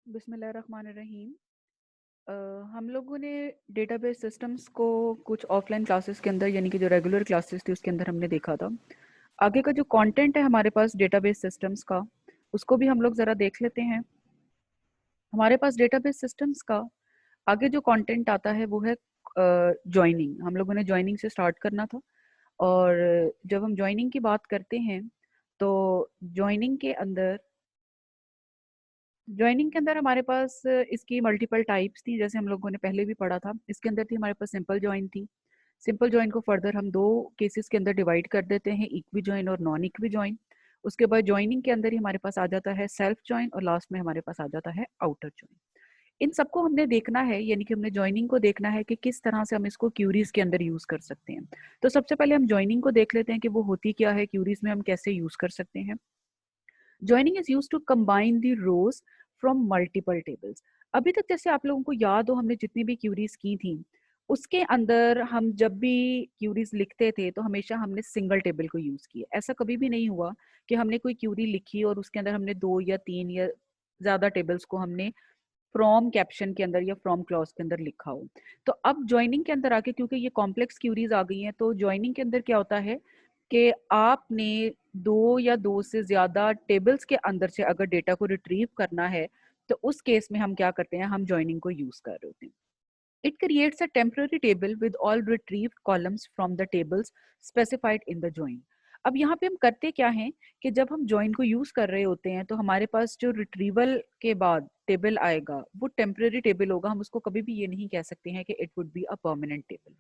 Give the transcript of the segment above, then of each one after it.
बिस्मिल्लाहिर्रहमानिर्रहीम। अ, हम लोगों ने डेटाबेस सिस्टम्स को कुछ ऑफलाइन क्लासेस के अंदर यानी कि जो रेगुलर क्लासेस थी उसके अंदर हमने देखा था। आगे का जो कंटेंट है हमारे पास डेटाबेस सिस्टम्स का, उसको भी हम लोग ज़रा देख लेते हैं। हमारे पास डेटाबेस सिस्टम्स का आगे जो कंटेंट आता है वो है जॉइनिंग। हम लोगों ने जॉइनिंग से स्टार्ट करना था, और जब हम जॉइनिंग की बात करते हैं तो जॉइनिंग के अंदर जॉइनिंग के अंदर हमारे पास इसकी मल्टीपल टाइप्स थी, जैसे हम लोगों ने पहले भी पढ़ा था। इसके अंदर थी हमारे पास सिंपल जॉइन थी। सिंपल जॉइन को फर्दर हम दो केसेस के अंदर डिवाइड कर देते हैं, इक्वी जॉइन और नॉन इक्वी जॉइन। उसके बाद जॉइनिंग के अंदर ही हमारे पास आ जाता है सेल्फ जॉइन, और लास्ट में हमारे पास आ जाता है आउटर जॉइन। इन सबको हमने देखना है, यानी कि हमने जॉइनिंग को देखना है कि किस तरह से हम इसको क्यूरीज के अंदर यूज कर सकते हैं। तो सबसे पहले हम जॉइनिंग को देख लेते हैं कि वो होती क्या है, क्यूरीज में हम कैसे यूज कर सकते हैं। Joining is used to combine the rows from multiple tables. अभी तक जैसे आप लोगों को याद हो, हमने जितनी भी क्यूरीज की थी उसके अंदर हम जब भी क्यूरीज लिखते थे तो हमेशा हमने सिंगल टेबल को यूज किया। ऐसा कभी भी नहीं हुआ कि हमने कोई क्यूरी लिखी और उसके अंदर हमने दो या तीन या ज्यादा टेबल्स को हमने फ्रॉम कैप्शन के अंदर या फ्रॉम क्लॉज के अंदर लिखा हो। तो अब ज्वाइनिंग के अंदर आके, क्योंकि ये कॉम्प्लेक्स क्यूरीज आ गई हैं, तो ज्वाइनिंग के अंदर क्या होता है कि आपने दो या दो से ज्यादा टेबल्स के अंदर से अगर डेटा को रिट्रीव करना है तो उस केस में हम क्या करते हैं, हम ज्वाइनिंग को यूज कर रहे होते हैं। It creates a temporary table with all retrieved columns from the tables specified in the join. अब यहाँ पे हम करते क्या हैं कि जब हम ज्वाइन को यूज कर रहे होते हैं तो हमारे पास जो रिट्रीवल के बाद टेबल आएगा वो टेम्पररी टेबल होगा। हम उसको कभी भी ये नहीं कह सकते हैं कि it would be a permanent table.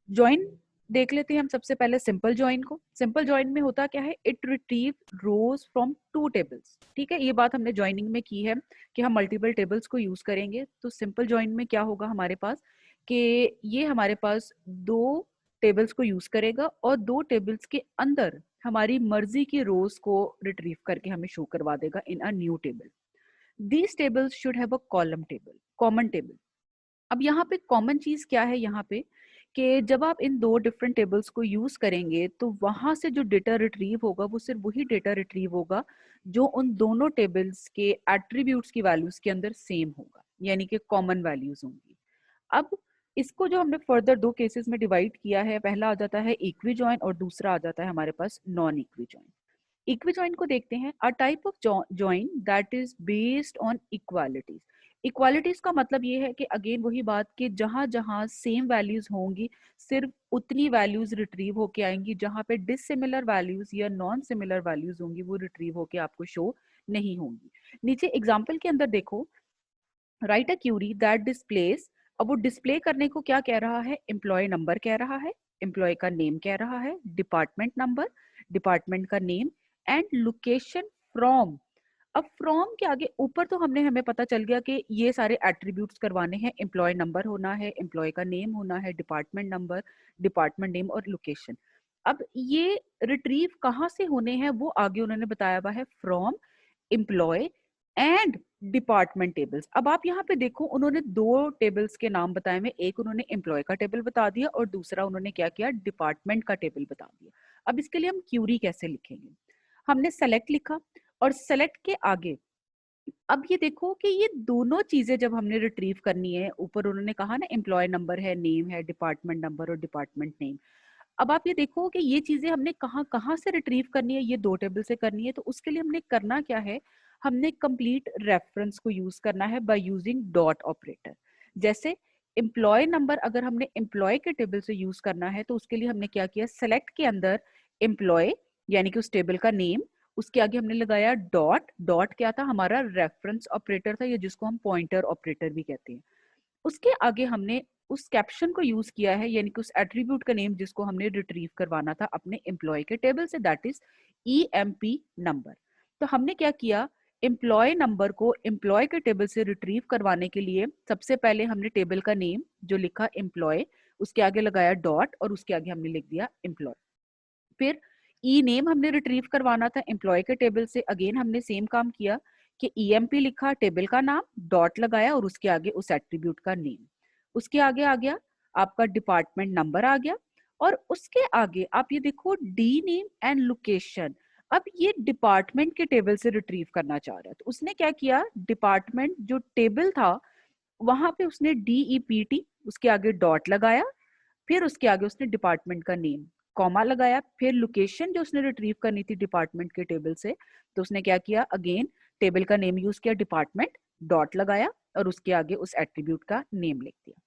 Join देख लेते हैं हम सबसे पहले सिंपल ज्वाइन को। सिंपल ज्वाइन में होता क्या है, it retrieve rows from two tables. ठीक है, ये बात हमने ज्वाइनिंग में की है कि हम मल्टीपल टेबल्स को यूज करेंगे। तो सिंपल ज्वाइन में क्या होगा हमारे पास कि ये हमारे पास दो टेबल्स को यूज करेगा और दो टेबल्स के अंदर हमारी मर्जी की रोज को रिट्रीव करके हमें शो करवा देगा in a new table. These tables should have a column table, common table. अब यहाँ पे कॉमन चीज क्या है यहाँ पे कि जब आप इन दो डिफरेंट टेबल्स को यूज करेंगे तो वहां से जो डेटा रिट्रीव होगा वो सिर्फ वही डेटा रिट्रीव होगा जो उन दोनों टेबल्स के एट्रीब्यूट्स की वैल्यूज के अंदर सेम होगा, यानी कि कॉमन वैल्यूज होंगी। अब इसको जो हमने फर्दर दो केसेस में डिवाइड किया है, पहला आ जाता है इक्वी जॉइन और दूसरा आ जाता है हमारे पास non equi join. Equi join को देखते हैं, a type of join that is based on equalities. Equalities का मतलब ये है कि अगेन वही बात कि जहां जहां सेम वैल्यूज होंगी सिर्फ उतनी वैल्यूज रिट्रीव होके आएंगी, जहां पे डिसिमिलर वैल्यूज या नॉन सिमिलर वैल्यूज होंगी वो रिट्रीव होके आपको शो नहीं होंगी। नीचे एग्जाम्पल के अंदर देखो, write a query that displays. अब वो डिस्प्ले करने को क्या कह रहा है, एम्प्लॉय नंबर कह रहा है, एम्प्लॉय का नेम कह रहा है, डिपार्टमेंट नंबर, डिपार्टमेंट का नेम, एंड लोकेशन फ्रॉम। अब फ्रॉम के आगे ऊपर तो हमें पता चल गया कि ये सारे एट्रीब्यूट्स करवाने हैं, एम्प्लॉय नंबर होना है, एम्प्लॉय का नेम होना है, डिपार्टमेंट नंबर, डिपार्टमेंट नेम और लोकेशन। अब ये रिट्रीव कहाँ से होने हैं वो आगे उन्होंने बताया हुआ है, from, employee and department tables. अब आप यहाँ पे देखो, उन्होंने दो टेबल्स के नाम बताए हुए, एक उन्होंने एम्प्लॉय का टेबल बता दिया और दूसरा उन्होंने क्या किया, डिपार्टमेंट का टेबल बता दिया। अब इसके लिए हम क्यूरी कैसे लिखेंगे, हमने सेलेक्ट लिखा और सेलेक्ट के आगे अब ये देखो कि ये दोनों चीजें जब हमने रिट्रीव करनी है, ऊपर उन्होंने कहा ना एम्प्लॉय नंबर है, नेम है, डिपार्टमेंट नंबर और डिपार्टमेंट नेम। अब आप ये देखो कि ये चीजें हमने कहाँ कहाँ से रिट्रीव करनी है, ये दो टेबल से करनी है। तो उसके लिए हमने करना क्या है, हमने कंप्लीट रेफरेंस को यूज करना है बाय यूजिंग डॉट ऑपरेटर। जैसे एम्प्लॉय नंबर अगर हमने एम्प्लॉय के टेबल से यूज करना है तो उसके लिए हमने क्या किया, सेलेक्ट के अंदर एम्प्लॉय यानी कि उस टेबल का नेम, उसके आगे हमने लगाया डॉट। डॉट क्या था, हमारा रेफरेंस ऑपरेटर था, या जिसको हम पॉइंटर ऑपरेटर भी कहते हैं। उसके आगे हमने उस कैप्शन को यूज किया है, यानी कि उस एट्रीब्यूट का नेम जिसको हमने रिट्रीव करवाना था अपने एम्प्लॉय के टेबल से, दैट इज ईएमपी नंबर। तो हमने क्या किया, एम्प्लॉय नंबर को एम्प्लॉय के टेबल से रिट्रीव करवाने के लिए सबसे पहले हमने टेबल का नेम जो लिखा एम्प्लॉय, उसके आगे लगाया डॉट और उसके आगे हमने लिख दिया एम्प्लॉय। फिर ई नेम हमने रिट्रीव करवाना था एम्प्लॉय के टेबल से, अगेन हमने सेम काम किया कि ईएमपी लिखा, टेबल का नाम, डॉट लगाया और उसके आगे उस एट्रीब्यूट का नेम। उसके आगे आ गया आपका डिपार्टमेंट नंबर आ गया, और उसके आगे आप ये देखो डी नेम एंड लोकेशन। अब ये डिपार्टमेंट के टेबल से रिट्रीव करना चाह रहा है, तो उसने क्या किया, डिपार्टमेंट जो टेबल था वहां पे उसने DEPT उसके आगे डॉट लगाया, फिर उसके आगे उसने डिपार्टमेंट का नेम कॉमा लगाया, फिर लोकेशन जो उसने रिट्रीव करनी थी डिपार्टमेंट के टेबल से, तो उसने क्या किया, अगेन टेबल का नेम यूज किया, डिपार्टमेंट डॉट लगाया और उसके आगे उस एट्रीब्यूट का नेम लिख दिया।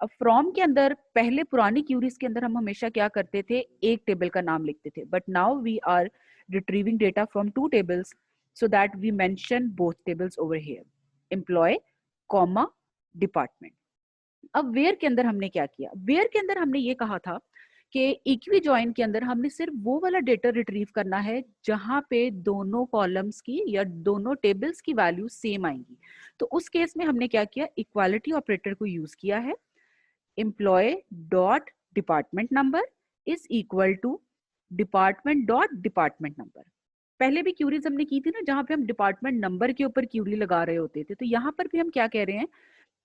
अब फ्रॉम के अंदर पहले पुरानी क्यूरीज के अंदर हम हमेशा क्या करते थे, एक टेबल का नाम लिखते थे, but now we are retrieving data from two tables, so that we mention both tables over here, employee comma department. अब वेयर के अंदर हमने क्या किया, वेयर के अंदर हमने ये कहा था कि इक्वी जॉइन के अंदर हमने सिर्फ वो वाला डेटा रिट्रीव करना है जहां पे दोनों कॉलम्स की या दोनों टेबल्स की वैल्यू सेम आएंगी। तो उस केस में हमने क्या किया, इक्वालिटी ऑपरेटर को यूज किया है, employee dot department number is equal to department dot department number. पहले भी क्यूरीज हमने की थी ना जहां पे हम डिपार्टमेंट नंबर के ऊपर क्यूरी लगा रहे होते थे, तो यहाँ पर भी हम क्या कह रहे हैं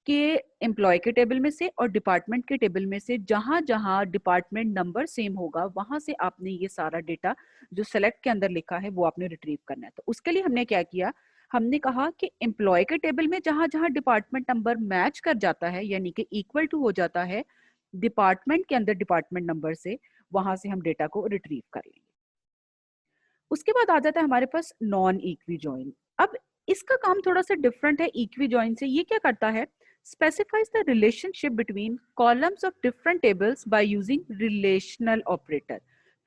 कि एम्प्लॉय के टेबल में से और डिपार्टमेंट के टेबल में से जहां जहां डिपार्टमेंट नंबर सेम होगा वहां से आपने ये सारा डेटा जो सेलेक्ट के अंदर लिखा है वो आपने रिट्रीव करना है। तो उसके लिए हमने क्या किया, हमने कहा कि एम्प्लॉय के टेबल में जहां जहां डिपार्टमेंट नंबर मैच कर जाता है यानी कि इक्वल टू हो जाता है डिपार्टमेंट के अंदर डिपार्टमेंट नंबर से, वहां से हम डेटा को रिट्रीव कर लेंगे। उसके बाद आ जाता है हमारे पास नॉन इक्वी जॉइन। अब इसका काम थोड़ा सा डिफरेंट है इक्वी जॉइन से। ये क्या करता है, specifies the relationship between columns of different tables by using relational operator।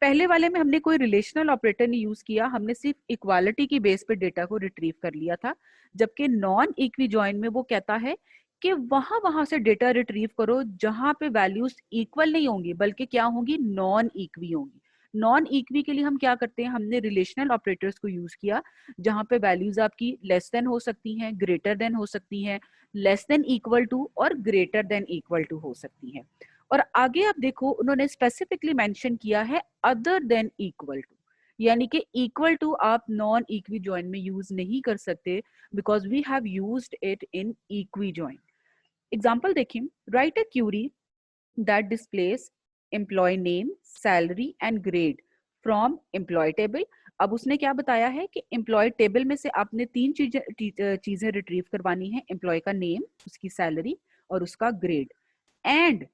पहले वाले में हमने कोई रिलेशनल ऑपरेटर नहीं यूज किया, हमने सिर्फ इक्वालिटी की बेस पे डेटा को रिट्रीव कर लिया था। जबकि नॉन इक्वी जॉइन में वो कहता है कि वहां वहां से डेटा रिट्रीव करो जहां पे वैल्यूज इक्वल नहीं होंगी बल्कि क्या होंगी, नॉन इक्वी होंगी। नॉन इक्वी के लिए हम क्या करते हैं, हमने रिलेशनल ऑपरेटर्स को यूज किया जहां पे वैल्यूज आपकी लेस देन हो सकती हैं, ग्रेटर देन हो सकती हैं, लेस देन इक्वल टू और ग्रेटर देन इक्वल टू हो सकती है। और आगे आप देखो उन्होंने स्पेसिफिकली मेंशन किया है अदर देन इक्वल टू, यानी कि इक्वल टू आप नॉन इक्वी जॉइन में यूज नहीं कर सकते because we have used it in equi join. Example देखिए, write a query that displays employee name, salary and grade from employee table। अब उसने क्या बताया है कि एम्प्लॉय टेबल में से आपने तीन चीजें रिट्रीव करवानी है, एम्प्लॉय का नेम, उसकी सैलरी और उसका ग्रेड। एंड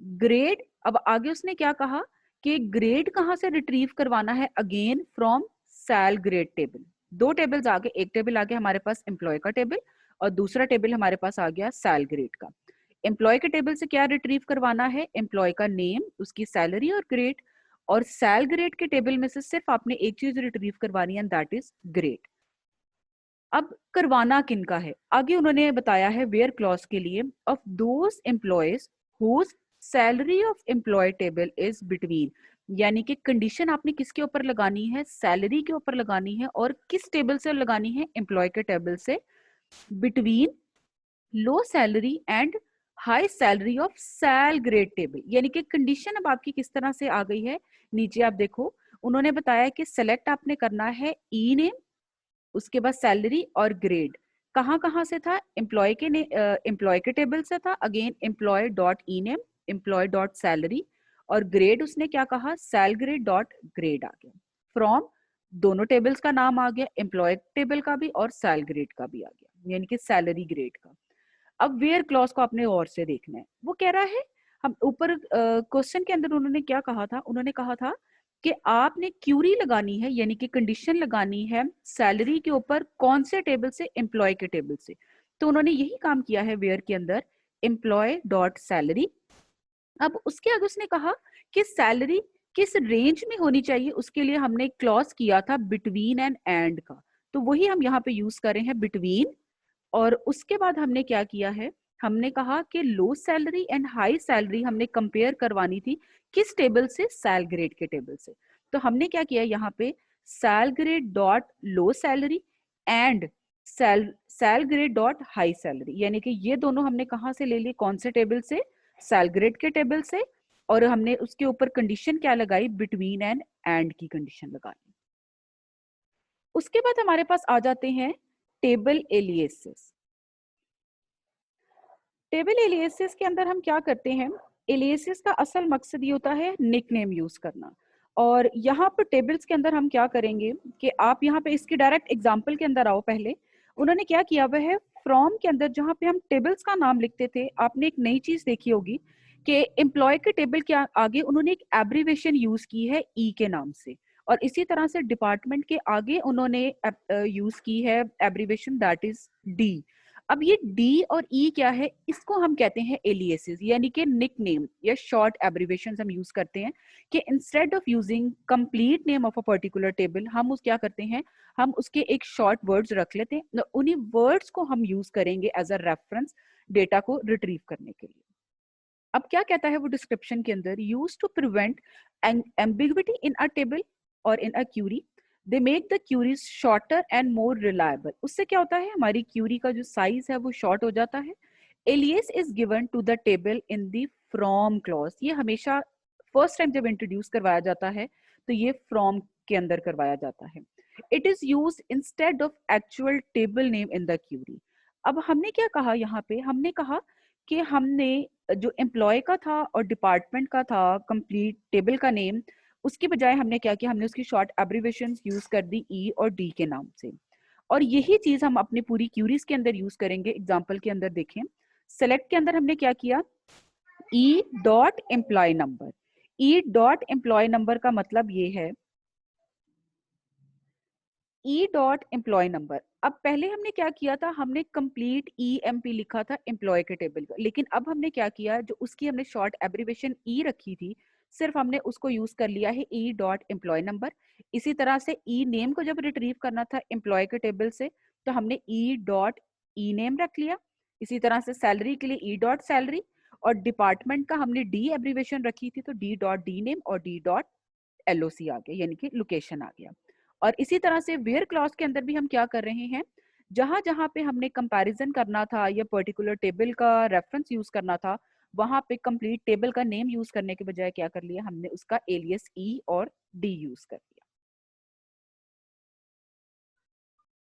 ग्रेड, अब आगे उसने क्या कहा कि ग्रेड कहां से रिट्रीव करवाना है, again from sal grade table. दो टेबल्स आगे, एक टेबल आगे हमारे पास एम्प्लॉय का टेबल और दूसरा टेबल हमारे पास आ गया सैल ग्रेड का। एम्प्लॉय के टेबल से क्या रिट्रीव करवाना है, एम्प्लॉय का नेम, उसकी सैलरी और ग्रेड। और सैल ग्रेड के टेबल में से सिर्फ आपने एक चीज रिट्रीव करवानी है, दैट इज ग्रेड। अब करवाना किनका है, आगे उन्होंने बताया है वेयर क्लॉज के लिए, of those employees whose salary of employee table is between, यानी कि कंडीशन आपने किसके ऊपर लगानी है, सैलरी के ऊपर लगानी है और किस टेबल से लगानी है, एम्प्लॉय के टेबल से, between low salary and high salary of sal grade table. यानी कि कंडीशन अब आपकी किस तरह से आ गई है, नीचे आप देखो उन्होंने बताया कि सेलेक्ट आपने करना है ई नेम, उसके बाद सैलरी और ग्रेड। कहाँ कहाँ से था, एम्प्लॉय के एम्प्लॉय के टेबल से था, again employ dot E name, employ dot salary और ग्रेड उसने क्या कहा, सैल ग्रेड डॉट ग्रेड आ गया। फ्रॉम दोनों टेबल्स का नाम आ गया, एम्प्लॉय टेबल का भी और सैल ग्रेड का भी आ गया, यानी कि सैलरी ग्रेड का। अब वेयर क्लॉज को आपने और से देखना है, वो कह रहा है, हम ऊपर क्वेश्चन के अंदर उन्होंने क्या कहा था, उन्होंने कहा था कि आपने क्यूरी लगानी है यानी कि कंडीशन लगानी है सैलरी के ऊपर, कौन से टेबल से, एम्प्लॉय के टेबल से। तो उन्होंने यही काम किया है वेयर के अंदर, एम्प्लॉय डॉट सैलरी। अब उसके आगे उसने कहा कि सैलरी किस रेंज में होनी चाहिए, उसके लिए हमने क्लॉज किया था बिटवीन एंड का, तो वही हम यहाँ पे यूज कर रहे हैं, बिटवीन। और उसके बाद हमने क्या किया है, हमने कहा कि लो सैलरी एंड हाई सैलरी हमने कंपेयर करवानी थी किस टेबल से, सैल ग्रेड के टेबल से। तो हमने क्या किया यहाँ पे, sal grade dot low salary and sal grade dot high salary, यानी कि ये दोनों हमने कहाँ से ले लिए, कौन से टेबल से, सैल ग्रेड के टेबल से। और हमने उसके ऊपर कंडीशन क्या लगाई, बिटवीन एंड की कंडीशन लगाई। उसके बाद हमारे पास आ जाते हैं टेबल एलियासेस। टेबल एलियासेस के अंदर हम क्या करते हैं, एलियासेस का असल मकसद ये होता है निकनेम यूज करना। और यहाँ पर टेबल्स के अंदर हम क्या करेंगे कि आप यहाँ पे इसके डायरेक्ट एग्जाम्पल के अंदर आओ। पहले उन्होंने क्या किया हुआ है, फ्रॉम के अंदर जहाँ पे हम टेबल्स का नाम लिखते थे, आपने एक नई चीज देखी होगी कि एम्प्लॉय के टेबल के आगे उन्होंने एक एब्रीवेशन यूज की है ई के नाम से, और इसी तरह से डिपार्टमेंट के आगे उन्होंने यूज की है एब्रीवेशन दैट इज डी। अब ये डी और ई क्या है, इसको हम कहते हैं एलियासेस, यानी कि निक नेम या शॉर्ट एब्रीवेशन हम यूज करते हैं कि instead of using complete name of a particular table, हम उस क्या करते हैं, हम उसके एक शॉर्ट वर्ड्स रख लेते हैं, उन्हीं वर्ड्स को हम यूज करेंगे एज अ रेफरेंस डेटा को रिट्रीव करने के लिए। अब क्या कहता है वो डिस्क्रिप्शन के अंदर, used to prevent ambiguity in a table और in a query, they make the queries shorter and more reliable. उससे क्या होता है, हमारी क्यूरी का जो साइज है वो शॉर्ट हो जाता है। Alias is given to the table in the from clause, ये हमेशा फर्स्ट टाइम जब इंट्रोड्यूस करवाया जाता है तो ये फ्रॉम के अंदर करवाया जाता है। It is used instead of actual table name in the query. अब हमने क्या कहा यहाँ पे, हमने कहा कि हमने जो एम्प्लॉय का था और डिपार्टमेंट का था कंप्लीट टेबल का नेम, उसकी बजाय हमने क्या किया, हमने उसकी शॉर्ट एब्रीवेशन यूज कर दी ई और डी के नाम से। और यही चीज हम अपनी पूरी क्यूरीज के अंदर यूज करेंगे। एग्जाम्पल के अंदर देखें, सेलेक्ट के अंदर हमने क्या किया, E dot employee number. E dot employee number का मतलब ये है, ई डॉट एम्प्लॉय नंबर। अब पहले हमने क्या किया था, हमने कंप्लीट ई एम पी लिखा था एम्प्लॉय के टेबल का, लेकिन अब हमने क्या किया, जो उसकी हमने शॉर्ट एब्रीवेशन ई रखी थी, सिर्फ हमने उसको यूज कर लिया है ई डॉट एम्प्लॉय नंबर। इसी तरह से ई नेम को जब रिट्रीव करना था एम्प्लॉय के टेबल से, तो हमने ई डॉट ई नेम रख लिया। इसी तरह से सैलरी के लिए ई डॉट सैलरी, और डिपार्टमेंट का हमने डी एब्रीवेशन रखी थी, तो डी डॉट डी नेम और डी डॉट एलओसी आ गया, यानी कि लोकेशन आ गया। और इसी तरह से वेयर क्लॉज के अंदर भी हम क्या कर रहे हैं, जहां जहां पे हमने कंपैरिजन करना था या पर्टिकुलर टेबल का रेफरेंस यूज करना था, वहां पे कंप्लीट टेबल का नेम यूज करने के बजाय क्या कर लिया, हमने उसका एलियस ई और डी यूज कर लिया।